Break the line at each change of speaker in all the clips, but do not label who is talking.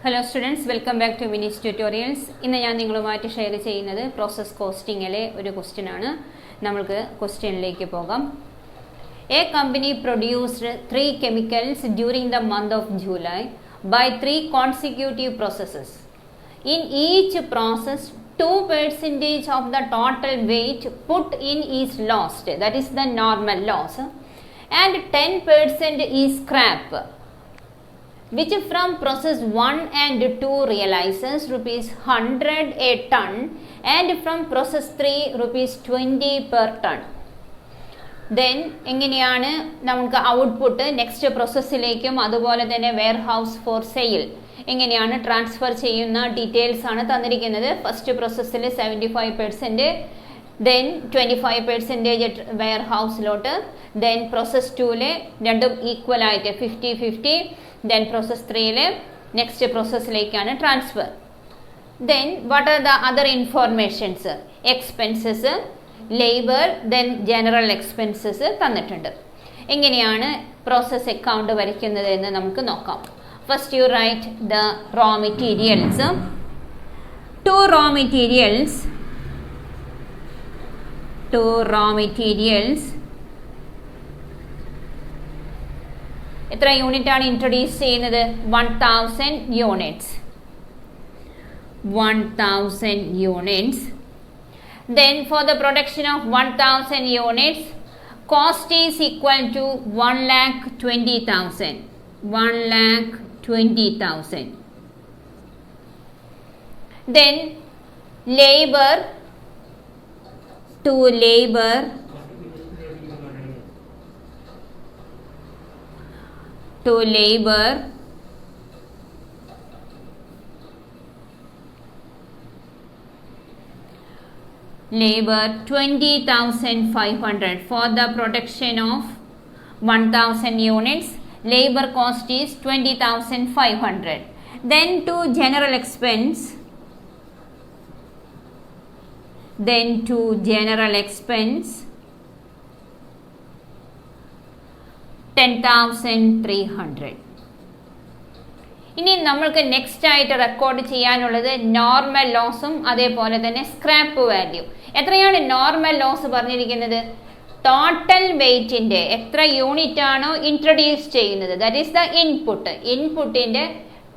Hello students, welcome back to Vinny's Tutorials. ഇന്ന് ഞാൻ നിങ്ങളുമായിട്ട് ഷെയർ ചെയ്യുന്നത് പ്രോസസ് കോസ്റ്റിംഗിലെ ഒരു ക്വസ്റ്റ്യൻ ആണ്. നമുക്ക് ക്വസ്റ്റ്യനിലേക്ക് പോകാം. A company produced 3 chemicals during the month of July by 3 consecutive processes. In each process, 2% of the total weight put in is lost, that is the normal loss, and 10% is scrap, which from process 1 and 2 realizes rupees 100 a ton, and from process 3 rupees 20 per ton. Then എങ്ങനെയാണ് നമുക്ക് output next പ്രോസസ്സിലേക്കും അതുപോലെ തന്നെ warehouse for sale എങ്ങനെയാണ് transfer ചെയ്യുന്ന details ആണ് തന്നിരിക്കുന്നത്. First പ്രോസസ്സിൽ 75%, then 25% വെയർഹൗസിലോട്ട്, then process 2 രണ്ടും ഈക്വൽ ആയിട്ട് 50-50, ദെൻ പ്രോസസ് 3 നെക്സ്റ്റ് പ്രോസസ്സിലേക്കാണ് transfer. Then what are the other informations? Expenses, labour, then general expenses തന്നിട്ടുണ്ട്. എങ്ങനെയാണ് പ്രോസസ് അക്കൗണ്ട് വരയ്ക്കുന്നത് എന്ന് നമുക്ക് നോക്കാം. First you write the raw materials. To raw materials എത്ര യൂണിറ്റ് ആണ് ഇൻട്രൊഡ്യൂസ് ചെയ്യുന്നത്? 1000 units. 1000 units. Then for the production of 1000 units, cost is equal to 1,20,000. 1,20,000. Then labor labor 20,500. For the production of 1000 units, labor cost is 20,500. Then to general expense, 10,300. ഇനി നമ്മൾക്ക് next ആയിട്ട് record ചെയ്യാനുള്ളത് normal ലോസും അതേപോലെ തന്നെ scrap value. എത്രയാണ് normal loss പറഞ്ഞിരിക്കുന്നത്? Total വെയ്റ്റിന്റെ എത്ര unit ആണോ ഇൻട്രൊഡ്യൂസ് ചെയ്യുന്നത്, ദാറ്റ് ഈസ് ദ ഇൻപുട്ടിന്റെ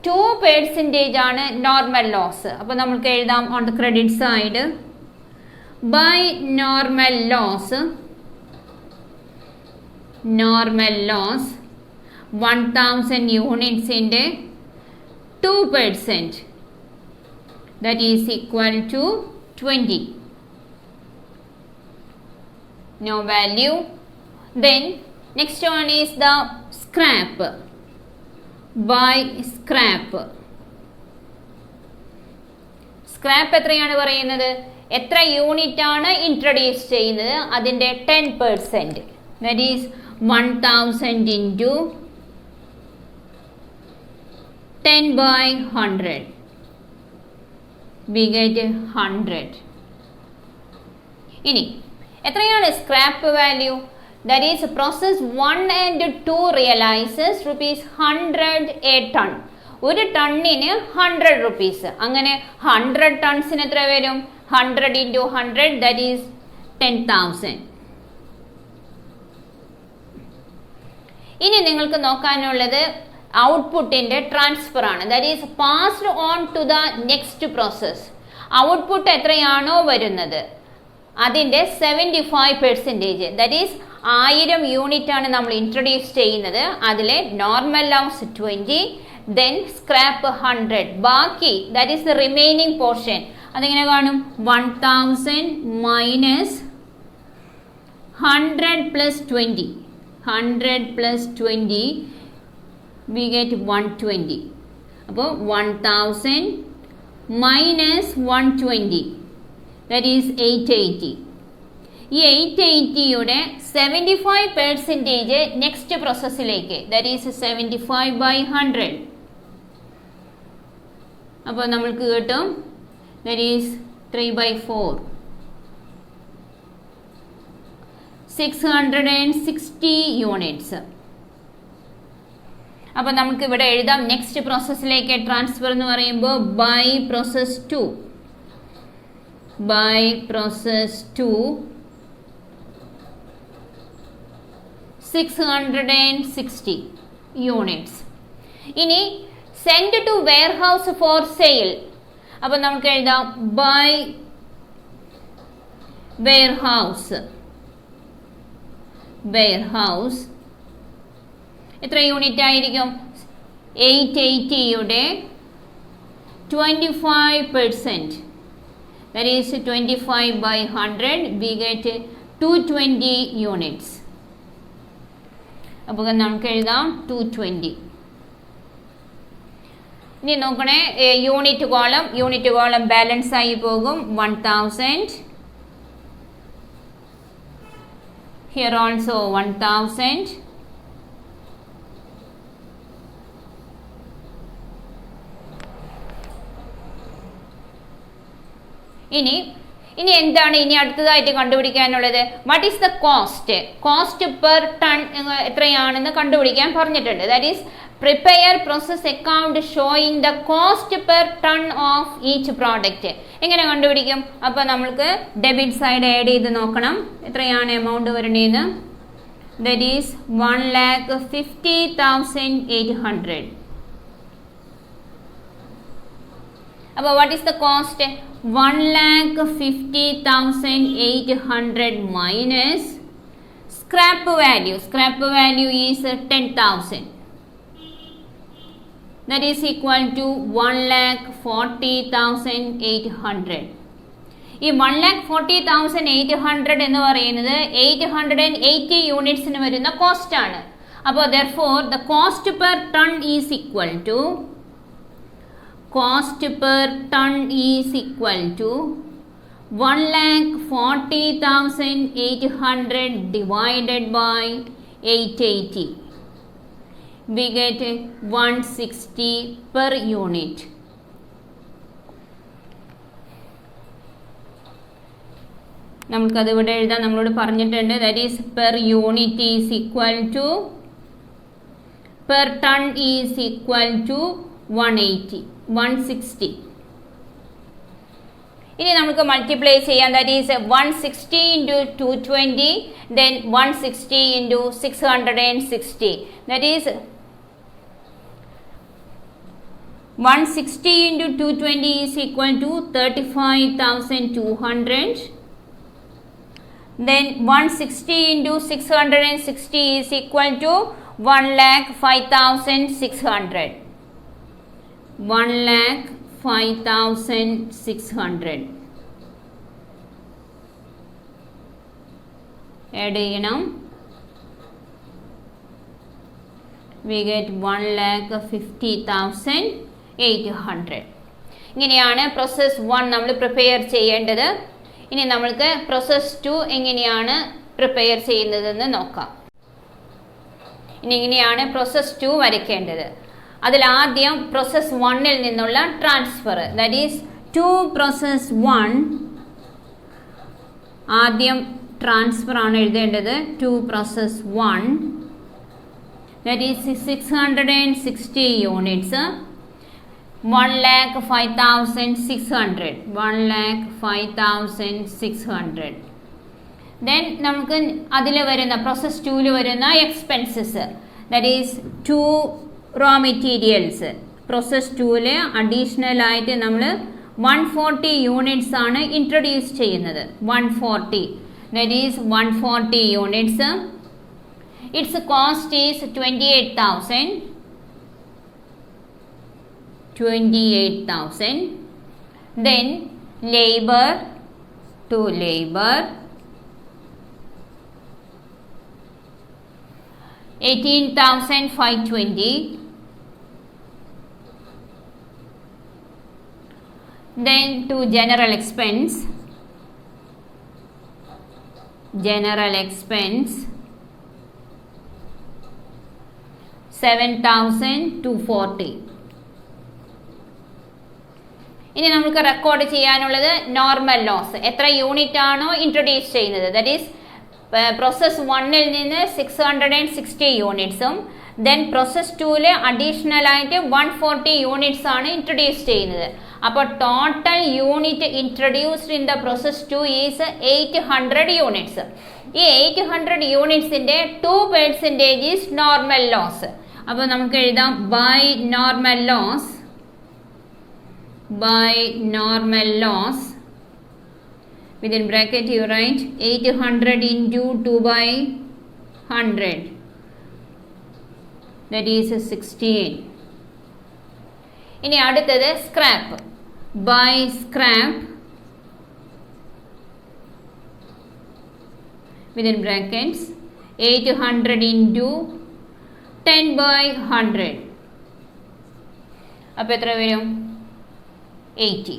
2% ആണ് നോർമൽ ലോസ്. അപ്പൊ നമുക്ക് എഴുതാം on the credit side, by normal loss 1000 യൂണിറ്റ്സിന്റെ 2%, that is equal to 20. No value. Then next one is the scrap. By scrap എത്രയാണ് പറയുന്നത്? എത്ര യൂണിറ്റ് ആണ് ഇൻട്രൊഡ്യൂസ് ചെയ്യുന്നത് അതിന്റെ 10%, that is 1000 into 10 by 100, we get 100. ഇനി എത്രയാണ് scrap value? That is process 1 and 2 realizes rupees 100 a ton. ഒരു ടണ്ണിന് 100 rupees. അങ്ങനെ 100 ടൺസിന് എത്ര വരും? 100 into 100, that is 10,000. ഇനി നിങ്ങൾക്ക് നോക്കാനുള്ളത് ഔട്ട്പുട്ടിന്റെ ട്രാൻസ്ഫർ ആണ്. That is passed on to the next process. Output എത്രയാണോ വരുന്നത് അതിന്റെ 75%, ദാറ്റ് ഈസ് 1000 യൂണിറ്റ് ആണ് നമ്മൾ ഇൻട്രൊഡ്യൂസ് ചെയ്യുന്നത്. അതിലെ നോർമൽ ലോസ് 20, ദെൻ സ്ക്രാപ്പ് 100, ബാക്കി that is the remaining portion. അതെങ്ങനെ കാണും? 1000 minus 100 plus 20. 100 plus 20, we get 120. അപ്പോൾ 1000 മൈനസ് 120, that is 880. ഈ 880യുടെ 75% നെക്സ്റ്റ് പ്രോസസ്സിലേക്ക്, ദാറ്റ് ഈസ് 75 by 100. അപ്പോൾ നമ്മൾക്ക് കിട്ടും ദാറ്റ് ഈസ് 3/4, 660 യൂണിറ്റ്സ്. അപ്പോൾ നമുക്ക് ഇവിടെ എഴുതാം നെക്സ്റ്റ് പ്രോസസ്സിലേക്ക് ട്രാൻസ്ഫർ എന്ന് പറയുമ്പോൾ ബൈ പ്രോസസ് 2 660 യൂണിറ്റ്സ്. ഇനി send to warehouse for sale. അപ്പോൾ നമുക്ക് എഴുതാം ബൈ വെയർഹൗസ് എത്ര യൂണിറ്റ് ആയിരിക്കും? 880യുടെ 25%, that is 25 by 100, we get 220 units. അപ്പോൾ നമുക്ക് എഴുതാം 220. ഇനി നോക്കണേ, യൂണിറ്റ് കോളം ബാലൻസ് ആയി പോകും. 1000, here also 1000. ഇനി എന്താണ് ഇനി അടുത്തതായിട്ട് കണ്ടുപിടിക്കാനുള്ളത്? What is the cost per ton എത്രയാണെന്ന് കണ്ടുപിടിക്കാൻ പറഞ്ഞിട്ടുണ്ട്. That is prepare process account showing the cost per ton of each product. എങ്ങനെ കണ്ടുപിടിക്കും? അപ്പോൾ നമ്മൾക്ക് ഡെബിറ്റ് സൈഡ് ആഡ് ചെയ്ത് നോക്കണം. എത്രയാണ് എമൗണ്ട് വരേണ്ടതെന്ന്? That is 1,50,800. അപ്പോൾ what is the cost? 1,50,800 minus scrap value is 10,000. That is equal to 1,40,800. ഈ 1,40,800 എന്ന് പറയുന്നത് 880 യൂണിറ്റ്സിന് വരുന്ന കോസ്റ്റ് ആണ്. അപ്പോൾ therefore the cost per ton is equal to 1,40,800 divided by 880. We get 160 per unit. നമുക്കത് ഇവിടെ എഴുതാൻ നമ്മളോട് പറഞ്ഞിട്ടുണ്ട്. That is per unit is equal to per ton is equal to 160. ഇനി നമുക്ക് മൾട്ടിപ്ലൈ ചെയ്യാം. That is 160 into 220, then 160 into 660. That is 160 into 220 is equal to 35,200. Then 160 into 660 is equal to 1,05,600. 1,05,600 add ചെയ്യണം. we get 1,50,800. ഇങ്ങനെയാണ് process 1 നമ്മൾ prepare ചെയ്യേണ്ടത്. ഇനി നമ്മൾക്ക് process 2 എങ്ങനെയാണ് പ്രിപ്പയർ ചെയ്യുന്നതെന്ന് നോക്കാം. ഇനി ഇങ്ങനെയാണ് പ്രോസസ് 2 വരയ്ക്കേണ്ടത്. അതിൽ ആദ്യം പ്രോസസ് 1ൽ നിന്നുള്ള transfer, that is to process 1. ആദ്യം ട്രാൻസ്ഫർ ആണ് എഴുതേണ്ടത്. To process 1, that is 660 units, 1,05,600. 1,05,600. Then നമുക്ക് അതിൽ വരുന്ന പ്രോസസ് 2ൽ വരുന്ന expenses, that is 2 raw materials. Process 2ൽ അഡീഷണൽ ആയിട്ട് നമ്മൾ 140 യൂണിറ്റ്സ് ആണ് ഇൻട്രൊഡ്യൂസ് ചെയ്യുന്നത്. 140, that is 140 units. Its cost is 28,000. Then labor to labor 18,520. Then to general expense 7,240. ഇനി നമുക്ക് റെക്കോർഡ് ചെയ്യാനുള്ളത് നോർമൽ ലോസ്. എത്ര യൂണിറ്റ് ആണോ ഇൻട്രൊഡ്യൂസ് ചെയ്യുന്നത്, ദാറ്റ് ഈസ് പ്രോസസ് 1ൽ നിന്ന് 660 യൂണിറ്റ്സും ദെൻ പ്രോസസ് 2 അഡീഷണൽ ആയിട്ട് 140 യൂണിറ്റ്സ് ആണ് ഇൻട്രൊഡ്യൂസ് ചെയ്യുന്നത്. അപ്പോൾ total unit introduced in the process 2 is 800 units. ഈ 800 യൂണിറ്റ്സിന്റെ 2% ഈസ് നോർമൽ ലോസ്. അപ്പോൾ നമുക്ക് എഴുതാം by normal loss within bracket you write 800 into 2/100, that is 16. ഇനി അടുത്തത് scrap. By scrap within brackets 800 into 10/100. അപ്പോൾ എത്ര വരും? 80.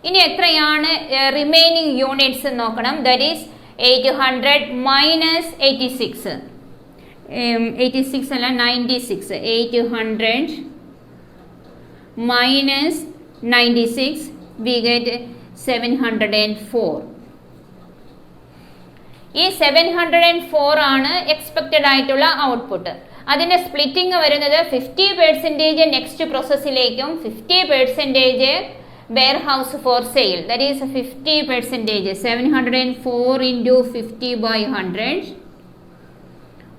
ഇനി എത്രയാണ് റിമൈനിങ് യൂണിറ്റ്സ് എന്ന് നോക്കണം. That is 800 minus 86. 86 അല്ല 96. 800 മൈനസ് 96 we get 704. ഈ 704 ആണ് എക്സ്പെക്റ്റഡ് ആയിട്ടുള്ള ഔട്ട്പുട്ട്. അതിന്റെ സ്പ്ലിറ്റിംഗ് വരുന്നത് 50% നെക്സ്റ്റ് പ്രോസസ്സിലേക്കും 50% warehouse for sale. That is 50%. 704 into 50/100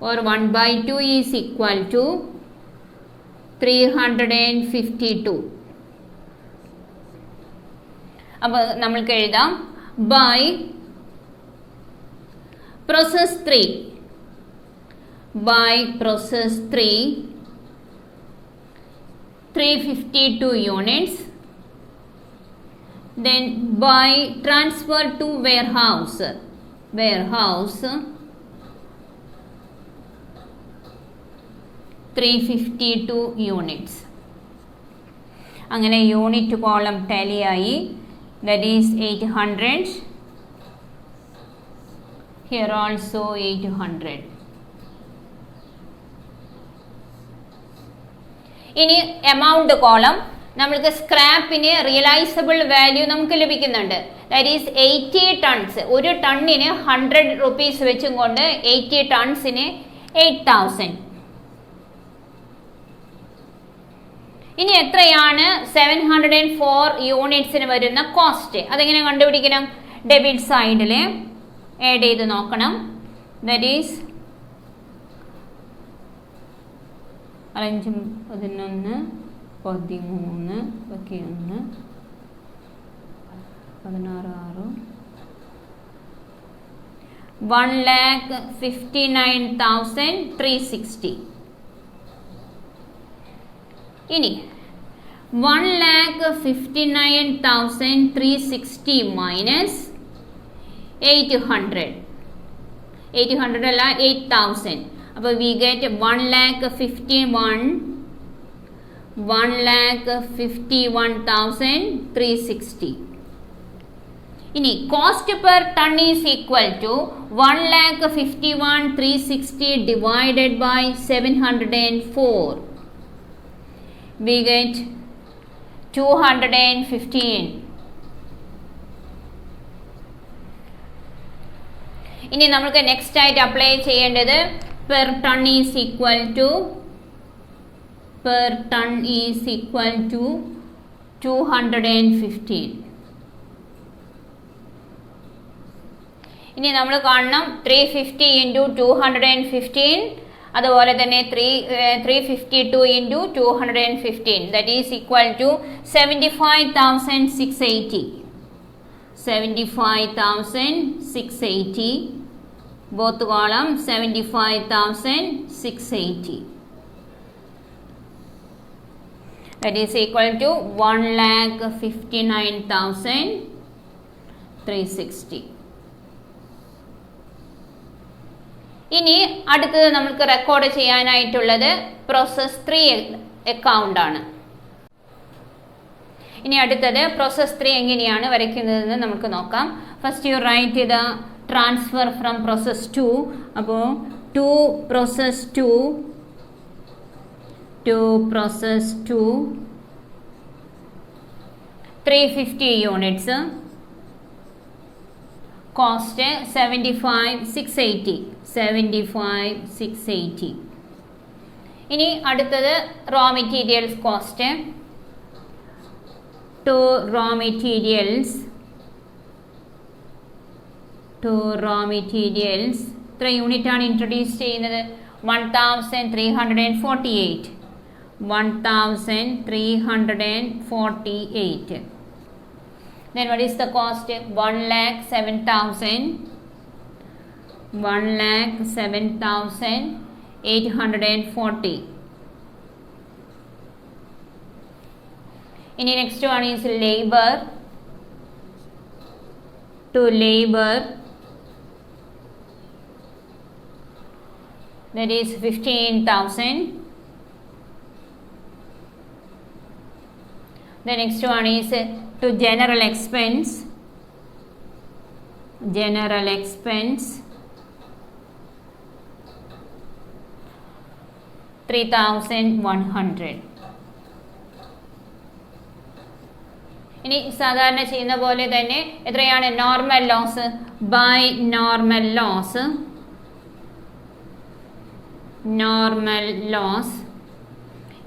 or 1/2 is equal to 352. അപ്പോൾ നമ്മൾക്ക് എഴുതാം by process 3 352 units. Then by transfer to warehouse 352 units. അങ്ങനെ യൂണിറ്റ് കോളം ടാലി ആയി. That is 800. Here also 800. ഇനി എമൗണ്ട് കോളം നമ്മൾക്ക് സ്ക്രാപ്പിന് റിയലൈസബിൾ വാല്യൂ നമുക്ക് ലഭിക്കുന്നുണ്ട്. That is 80 tons. ഒരു ടണ്ണിന് 100 rupees വെച്ചും കൊണ്ട് 80 ടൺസിന് 8000. ഇനി എത്രയാണ് 704 യൂണിറ്റ്സിന് വരുന്ന കോസ്റ്റ്? അതെങ്ങനെ കണ്ടുപിടിക്കണം? ഡെബിറ്റ് സൈഡിൽ ആഡ് ചെയ്ത് നോക്കണം. That is 5 11 13 1 16 1,59,360. ഇനി 1,59,360 മൈനസ് 800 അല്ല 8,000. അപ്പോൾ വി ഗെറ്റ് 1,51,360. ഇനി cost per ton is equal to 1,51,360 divided by 704. We get 215. ഇനി നമുക്ക് നെക്സ്റ്റ് ആയിട്ട് അപ്ലൈ ചെയ്യേണ്ടത് per ton is equal to 215. ഇനി നമ്മൾ കാണണം 350 into 215, അതുപോലെ തന്നെ 352 into 215, that is equal to 75,680. 75,680, both column 75,680, that is equal to 1,59,360. ഇനി അടുത്തത് നമുക്ക് റെക്കോർഡ് ചെയ്യാനായിട്ടുള്ളത് പ്രോസസ് 3 അക്കൗണ്ട് ആണ്. ഇനി അടുത്തത് പ്രോസസ് 3 എങ്ങനെയാണ് വരയ്ക്കുന്നതെന്ന് നമുക്ക് നോക്കാം. First you write the transfer from process 2. അപ്പോൾ ടു പ്രോസസ് 2 350 യൂണിറ്റ്സ്, കോസ്റ്റ് 75,680. 75,680. ഇനി അടുത്തത് raw materials cost. To raw materials എത്ര യൂണിറ്റ് ആണ് ഇൻട്രൊഡ്യൂസ് ചെയ്യുന്നത്? 1348. 1348. Then what is the cost? 1,07,000. 1,07,840. ഇനി next one is labor. To labor, that is 15,000. The next one is to general expense. 3,100. ഇനി സാധാരണ ചെയ്യുന്ന പോലെ തന്നെ എത്രയാണ് normal loss? By normal loss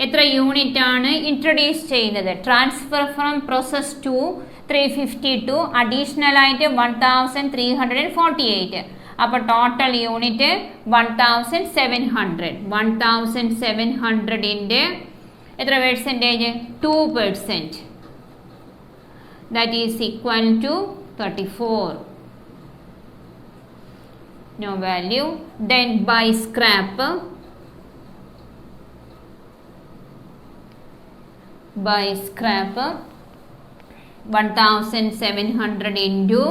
എത്ര യൂണിറ്റ് ആണ് ഇൻട്രൊഡ്യൂസ് ചെയ്യുന്നത്? Transfer from process two 352, additional ആയിട്ട് 1,348. അപ്പോൾ ടോട്ടൽ യൂണിറ്റ് 1,700. 1,700ൻ്റെ എത്ര percentage? 2%. That is equal to 34. No value. Then by scrap. 1,700 into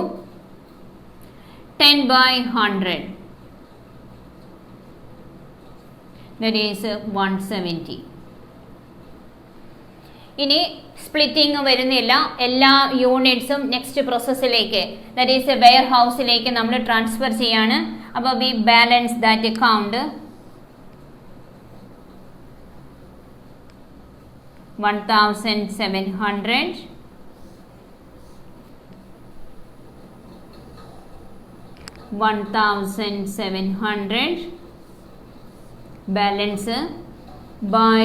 10 by 100. That is 170. ഇനി സ്പ്ലിറ്റിംഗ് വരുന്നില്ല, എല്ലാ യൂണിറ്റ്സും നെക്സ്റ്റ് പ്രോസസ്സിലേക്ക്, ദാറ്റ് ഈസ് എ വെയർ ഹൗസിലേക്ക് നമ്മൾ ട്രാൻസ്ഫർ ചെയ്യാണ്. അപ്പോൾ we balance that account. 1,700 balance by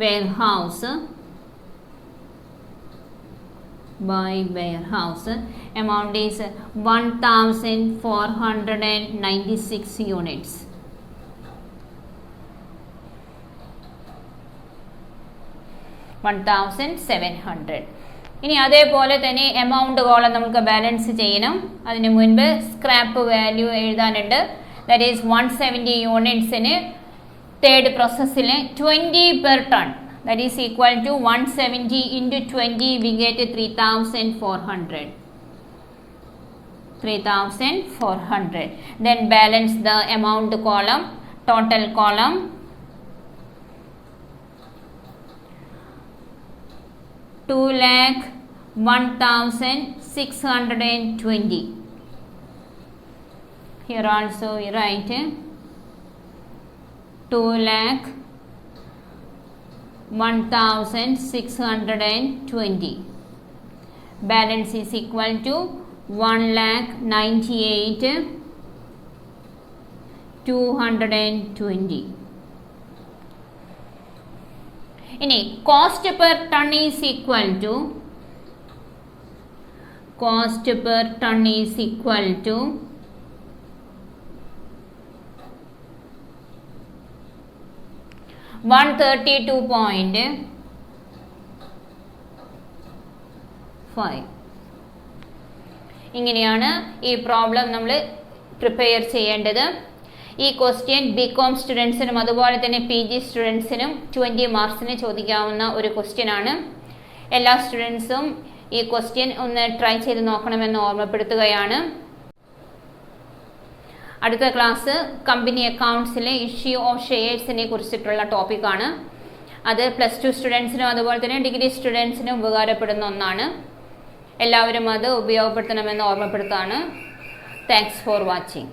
warehouse. Amount is 1,496 units. $1,700. ഇനി അതേപോലെ തന്നെ എമൗണ്ട് കോളം നമുക്ക് ബാലൻസ് ചെയ്യണം. അതിന് മുൻപ് സ്ക്രാപ്പ് വാല്യൂ എഴുതാനുണ്ട്. ദാറ്റ് ഈസ് 170 യൂണിറ്റ്സിന് തേർഡ് പ്രോസസ്സിൽ 20 per ton. That is equal to 170 into 20, we get 3,400. 3,400. Then balance the amount column, total column. 2,01,620. Here also you write 2,01,620. Balance is equal to 1,98,220. ഇനി cost per ton is equal to 132.5. ഇങ്ങനെയാണ് ഈ problem നമ്മൾ prepare ചെയ്യേണ്ടത്. ഈ question BCom സ്റ്റുഡൻസിനും അതുപോലെ തന്നെ PG സ്റ്റുഡൻസിനും 20 മാർക്സിന് ചോദിക്കാവുന്ന ഒരു question ആണ്. എല്ലാ സ്റ്റുഡൻസും ഈ ക്വസ്റ്റ്യൻ ഒന്ന് ട്രൈ ചെയ്ത് നോക്കണമെന്ന് ഓർമ്മപ്പെടുത്തുകയാണ്. അടുത്ത ക്ലാസ് കമ്പനി അക്കൗണ്ട്സിലെ ഇഷ്യൂ ഓഫ് ഷെയർസിനെ കുറിച്ചിട്ടുള്ള ടോപ്പിക്കാണ്. അത് +2 സ്റ്റുഡൻസിനും അതുപോലെ തന്നെ ഡിഗ്രി സ്റ്റുഡൻസിനും ഉപകാരപ്പെടുന്ന ഒന്നാണ്. എല്ലാവരും അത് ഉപയോഗപ്പെടുത്തണമെന്ന് ഓർമ്മപ്പെടുത്താണ്. Thanks for watching.